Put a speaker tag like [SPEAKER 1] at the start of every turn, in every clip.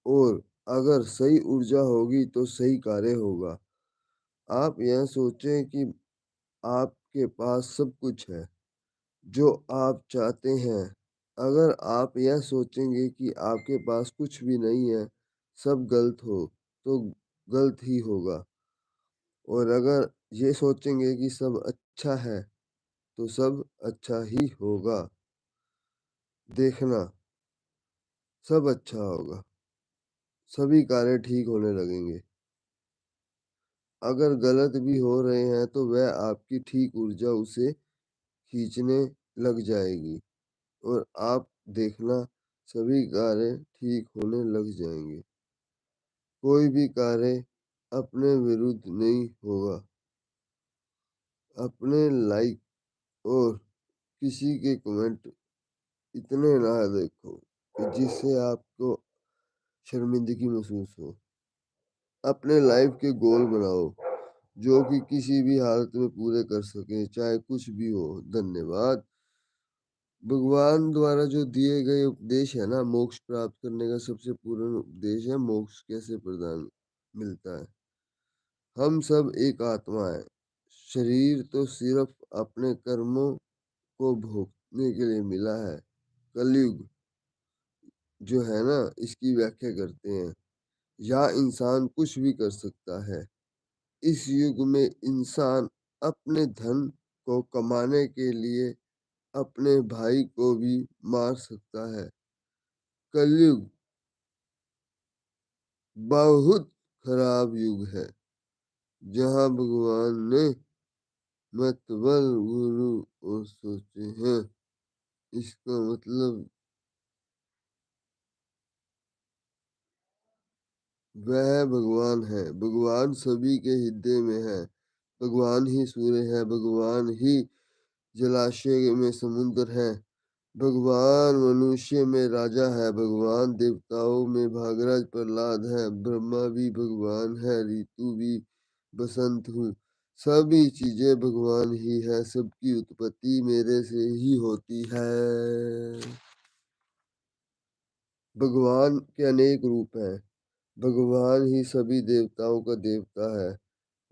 [SPEAKER 1] और अगर सही ऊर्जा होगी तो सही कार्य होगा। आप यह सोचें कि आपके पास सब कुछ है, जो आप चाहते हैं। अगर आप यह सोचेंगे कि आपके पास कुछ भी नहीं है, सब गलत हो, तो गलत ही होगा। और अगर ये सोचेंगे कि सब अच्छा है, तो सब अच्छा ही होगा। देखना, सब अच्छा होगा, सभी कार्य ठीक होने लगेंगे। अगर गलत भी हो रहे हैं, तो वह आपकी ठीक ऊर्जा उसे खींचने लग जाएगी और आप देखना सभी कार्य ठीक होने लग जाएंगे। कोई भी कार्य अपने विरुद्ध नहीं होगा। अपने लाइक और किसी के कमेंट इतने ना देखो कि जिससे आपको शर्मिंदगी महसूस हो। अपने लाइफ के गोल बनाओ जो कि किसी भी हालत में पूरे कर सके, चाहे कुछ भी हो। धन्यवाद। भगवान द्वारा जो दिए गए उपदेश है ना, मोक्ष प्राप्त करने का सबसे पूर्ण उपदेश है। मोक्ष कैसे प्रदान मिलता है? हम सब एक आत्मा है। शरीर तो सिर्फ अपने कर्मों को भोगने के लिए मिला है। कलयुग जो है ना, इसकी व्याख्या करते हैं, या इंसान कुछ भी कर सकता है। इस युग में इंसान अपने धन को कमाने के लिए अपने भाई को भी मार सकता है। कलयुग बहुत खराब युग है, जहाँ भगवान ने मतबल गुरु और सोचे हैं। इसका मतलब वह भगवान है। भगवान सभी के हृदय में है। भगवान ही सूर्य है। भगवान ही जलाशय में समुद्र है। भगवान मनुष्य में राजा है। भगवान देवताओं में भागराज प्रहलाद है। ब्रह्मा भी भगवान है। ऋतु भी बसंत हूँ। सभी चीजें भगवान ही है। सबकी उत्पत्ति मेरे से ही होती है। भगवान के अनेक रूप हैं। भगवान ही सभी देवताओं का देवता है।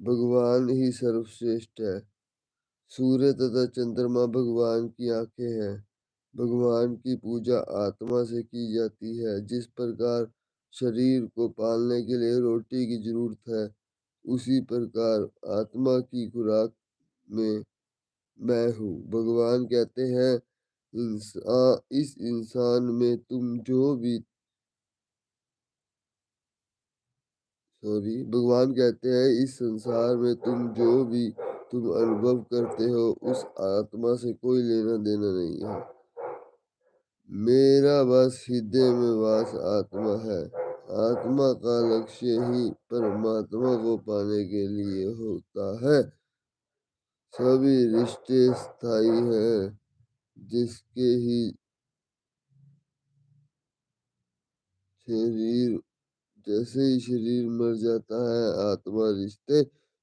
[SPEAKER 1] भगवान ही सर्वश्रेष्ठ है। सूर्य तथा चंद्रमा भगवान की आंखें हैं। भगवान की पूजा आत्मा से की जाती है। जिस प्रकार शरीर को पालने के लिए रोटी की जरूरत है, उसी प्रकार आत्मा की खुराक में मैं हूँ। भगवान कहते हैं, इस इंसान में तुम जो भी भगवान कहते हैं, इस संसार में तुम अनुभव करते हो, उस आत्मा से कोई लेना देना नहीं है। मेरा बस हृदय में वास आत्मा है। आत्मा का लक्ष्य ही परमात्मा को पाने के लिए होता है। सभी रिश्ते स्थायी हैं। जिसके ही शरीर जैसे ही शरीर मर जाता है, आत्मा रिश्ते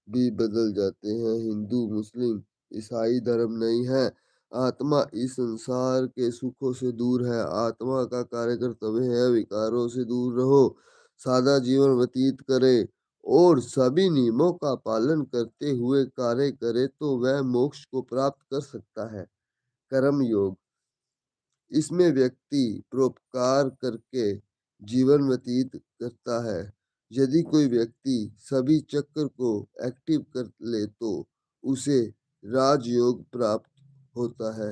[SPEAKER 1] भी बदल जाते हैं। हिंदू, मुस्लिम, ईसाई धर्म नहीं है। आत्मा इस संसार के सुखों से दूर है। आत्मा का कार्य कर्तव्य है विकारों से दूर रहो, सादा जीवन व्यतीत करे और सभी नियमों का पालन करते हुए कार्य करे, तो वह मोक्ष को प्राप्त कर सकता है। कर्म योग, इसमें व्यक्ति परोपकार करके जीवन व्यतीत करता है। यदि कोई व्यक्ति सभी चक्र को एक्टिव कर ले, तो उसे राजयोग प्राप्त होता है।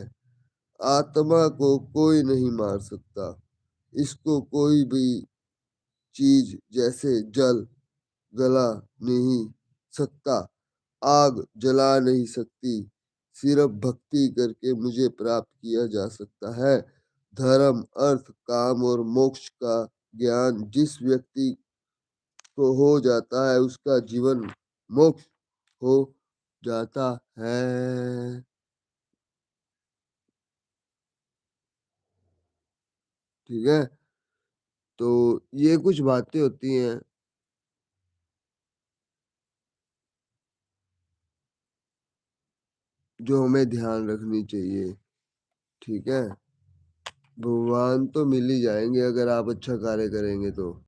[SPEAKER 1] आत्मा को कोई नहीं मार सकता। इसको कोई भी चीज जैसे जल गला नहीं सकता, आग जला नहीं सकती। सिर्फ भक्ति करके मुझे प्राप्त किया जा सकता है। धर्म, अर्थ, काम और मोक्ष का ज्ञान जिस व्यक्ति को हो जाता है, उसका जीवन मोक्ष हो जाता है। ठीक है, तो ये कुछ बातें होती हैं जो हमें ध्यान रखनी चाहिए। ठीक है, भगवान तो मिल ही जाएंगे अगर आप अच्छा कार्य करेंगे तो।